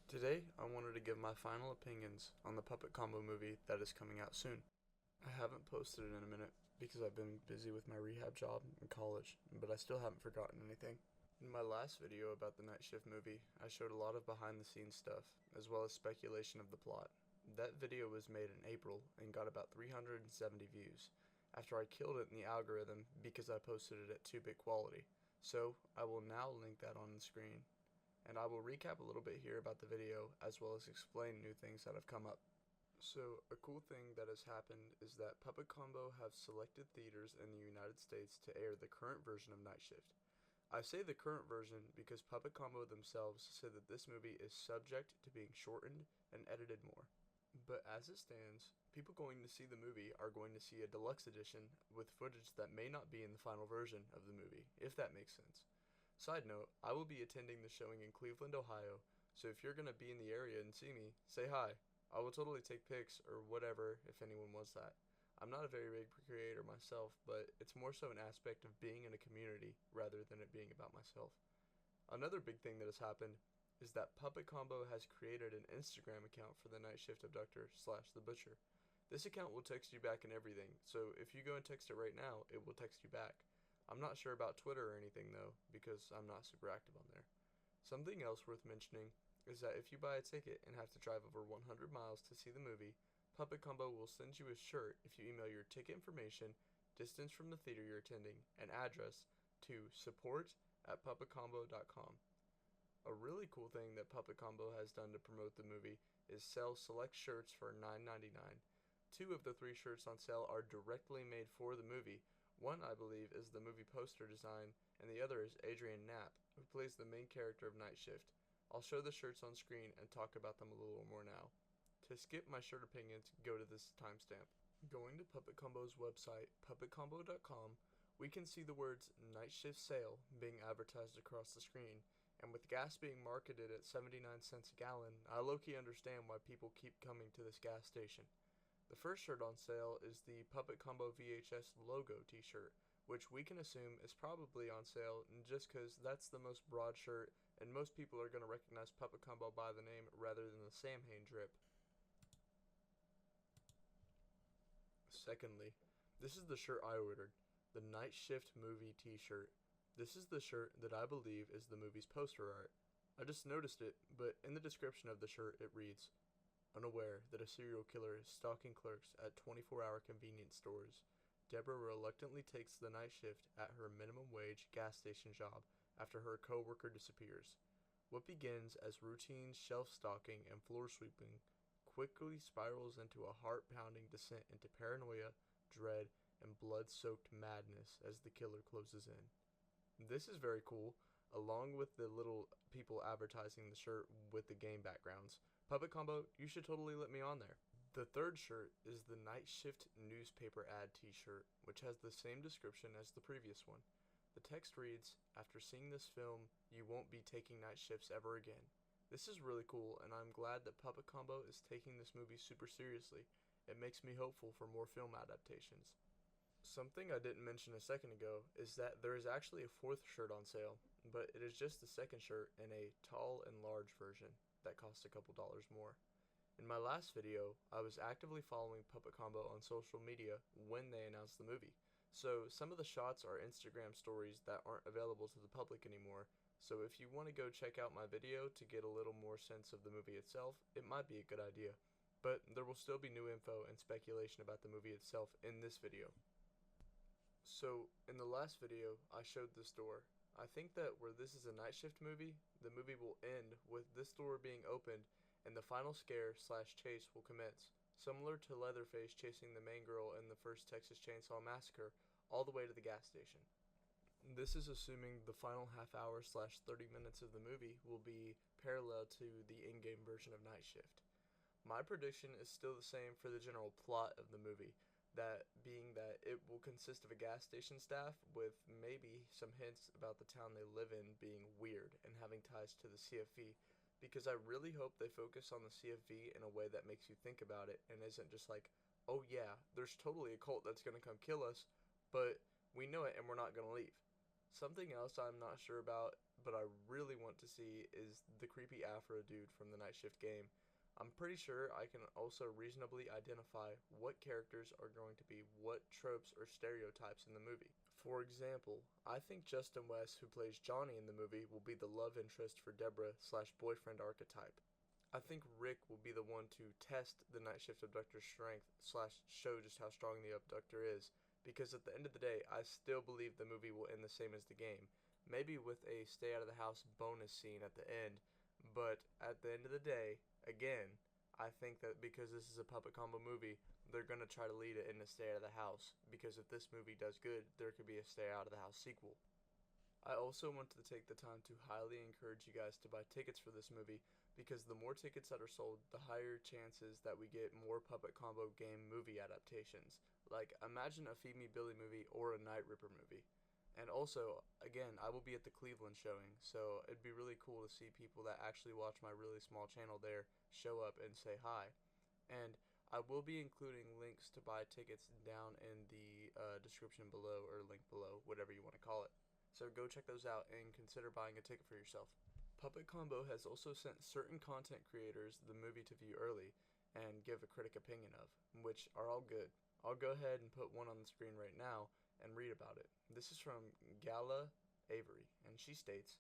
Today, I wanted to give my final opinions on the Puppet Combo movie that is coming out soon. I haven't posted it in a minute because I've been busy with my rehab job in college, but I still haven't forgotten anything. In my last video about the Night Shift movie, I showed a lot of behind the scenes stuff, as well as speculation of the plot. That video was made in April and got about 370 views, after I killed it in the algorithm because I posted it at 2-bit quality. So, I will now link that on the screen, and I will recap a little bit here about the video as well as explain new things that have come up. So, a cool thing that has happened is that Puppet Combo have selected theaters in the United States to air the current version of Night Shift. I say the current version because Puppet Combo themselves said that this movie is subject to being shortened and edited more. But as it stands, people going to see the movie are going to see a deluxe edition with footage that may not be in the final version of the movie, if that makes sense. Side note, I will be attending the showing in Cleveland, Ohio, so if you're going to be in the area and see me, say hi. I will totally take pics or whatever if anyone wants that. I'm not a very big creator myself, but it's more so an aspect of being in a community rather than it being about myself. Another big thing that has happened is that Puppet Combo has created an Instagram account for the Night Shift Abductor / The Butcher. This account will text you back and everything, so if you go and text it right now, it will text you back. I'm not sure about Twitter or anything though, because I'm not super active on there. Something else worth mentioning is that if you buy a ticket and have to drive over 100 miles to see the movie, Puppet Combo will send you a shirt if you email your ticket information, distance from the theater you're attending, and address to support@puppetcombo.com. A really cool thing that Puppet Combo has done to promote the movie is sell select shirts for $9.99. Two of the three shirts on sale are directly made for the movie. One, I believe, is the movie poster design, and the other is Adrian Knapp, who plays the main character of Night Shift. I'll show the shirts on screen and talk about them a little more now. To skip my shirt opinions, go to this timestamp. Going to Puppet Combo's website, puppetcombo.com, we can see the words Night Shift Sale being advertised across the screen, and with gas being marketed at 79 cents a gallon, I low-key understand why people keep coming to this gas station. The first shirt on sale is the Puppet Combo VHS logo t-shirt, which we can assume is probably on sale just because that's the most broad shirt and most people are going to recognize Puppet Combo by the name rather than the Samhain drip. Secondly, this is the shirt I ordered, the Night Shift movie t-shirt. This is the shirt that I believe is the movie's poster art. I just noticed it, but in the description of the shirt it reads, unaware that a serial killer is stalking clerks at 24-hour convenience stores, Deborah reluctantly takes the night shift at her minimum wage gas station job after her co-worker disappears. What begins as routine shelf stocking and floor sweeping quickly spirals into a heart-pounding descent into paranoia, dread, and blood-soaked madness as the killer closes in. This is very cool, along with the little people advertising the shirt with the game backgrounds. Puppet Combo, you should totally let me on there. The third shirt is the Night Shift newspaper ad t-shirt, which has the same description as the previous one. The text reads, after seeing this film, you won't be taking night shifts ever again. This is really cool, and I'm glad that Puppet Combo is taking this movie super seriously. It makes me hopeful for more film adaptations. Something I didn't mention a second ago is that there is actually a fourth shirt on sale, but it is just the second shirt in a tall and large version that costs a couple dollars more. In my last video, I was actively following Puppet Combo on social media when they announced the movie, so some of the shots are Instagram stories that aren't available to the public anymore, so if you want to go check out my video to get a little more sense of the movie itself, it might be a good idea. But there will still be new info and speculation about the movie itself in this video. So, in the last video, I showed this door. I think that where this is a night shift movie, the movie will end with this door being opened and the final scare / chase will commence, similar to Leatherface chasing the main girl in the first Texas Chainsaw Massacre all the way to the gas station. This is assuming the final half hour / 30 minutes of the movie will be parallel to the in-game version of Night Shift. My prediction is still the same for the general plot of the movie, that being that it will consist of a gas station staff with maybe some hints about the town they live in being weird and having ties to the CFV, because I really hope they focus on the CFV in a way that makes you think about it and isn't just like, oh yeah, there's totally a cult that's going to come kill us, but we know it and we're not going to leave. Something else I'm not sure about but I really want to see is the creepy afro dude from the Night Shift game. I'm pretty sure I can also reasonably identify what characters are going to be what tropes or stereotypes in the movie. For example, I think Justin West, who plays Johnny in the movie, will be the love interest for Deborah slash boyfriend archetype. I think Rick will be the one to test the Night Shift abductor's strength slash show just how strong the abductor is, because at the end of the day, I still believe the movie will end the same as the game, maybe with a stay out of the house bonus scene at the end, but at the end of the day, again, I think that because this is a puppet combo movie, they're going to try to lead it in a stay out of the house, because if this movie does good, there could be a stay out of the house sequel. I also want to take the time to highly encourage you guys to buy tickets for this movie because the more tickets that are sold, the higher chances that we get more Puppet Combo game movie adaptations. Like, imagine a Feed Me Billy movie or a Night Ripper movie. And also, again, I will be at the Cleveland showing, so it'd be really cool to see people that actually watch my really small channel there show up and say hi. And I will be including links to buy tickets down in the description below or link below, whatever you want to call it. So go check those out and consider buying a ticket for yourself. Puppet Combo has also sent certain content creators the movie to view early and give a critic opinion of, which are all good. I'll go ahead and put one on the screen right now and read about it. This is from Gala Avery, and she states,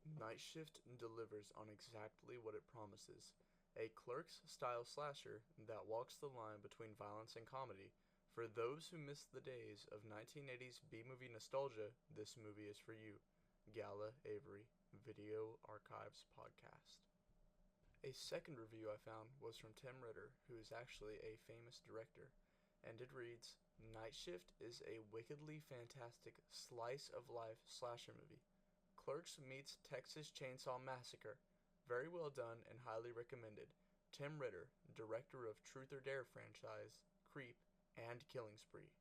Night Shift delivers on exactly what it promises. A Clerks-style slasher that walks the line between violence and comedy. For those who miss the days of 1980s B-movie nostalgia, this movie is for you. Gala Avery, Video Archives Podcast. A second review I found was from Tim Ritter, who is actually a famous director, and it reads, Night Shift is a wickedly fantastic slice-of-life slasher movie. Clerks meets Texas Chainsaw Massacre. Very well done and highly recommended. Tim Ritter, director of Truth or Dare franchise, Creep, and Killing Spree.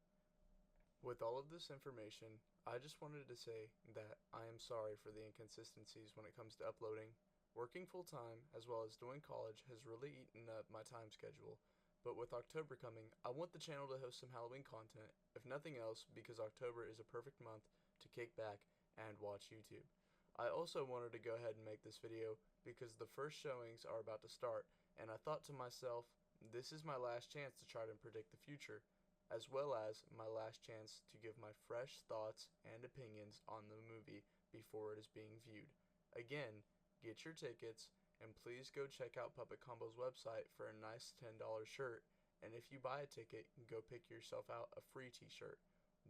With all of this information, I just wanted to say that I am sorry for the inconsistencies when it comes to uploading. Working full-time, as well as doing college, has really eaten up my time schedule, but with October coming, I want the channel to host some Halloween content, if nothing else because October is a perfect month to kick back and watch YouTube. I also wanted to go ahead and make this video because the first showings are about to start, and I thought to myself, this is my last chance to try to predict the future, as well as my last chance to give my fresh thoughts and opinions on the movie before it is being viewed. Again, get your tickets, and please go check out Puppet Combo's website for a nice $10 shirt, and if you buy a ticket, go pick yourself out a free t-shirt.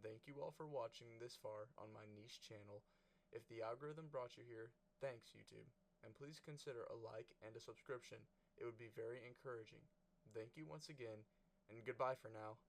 Thank you all for watching this far on my niche channel. If the algorithm brought you here, thanks YouTube, and please consider a like and a subscription. It would be very encouraging. Thank you once again, and goodbye for now.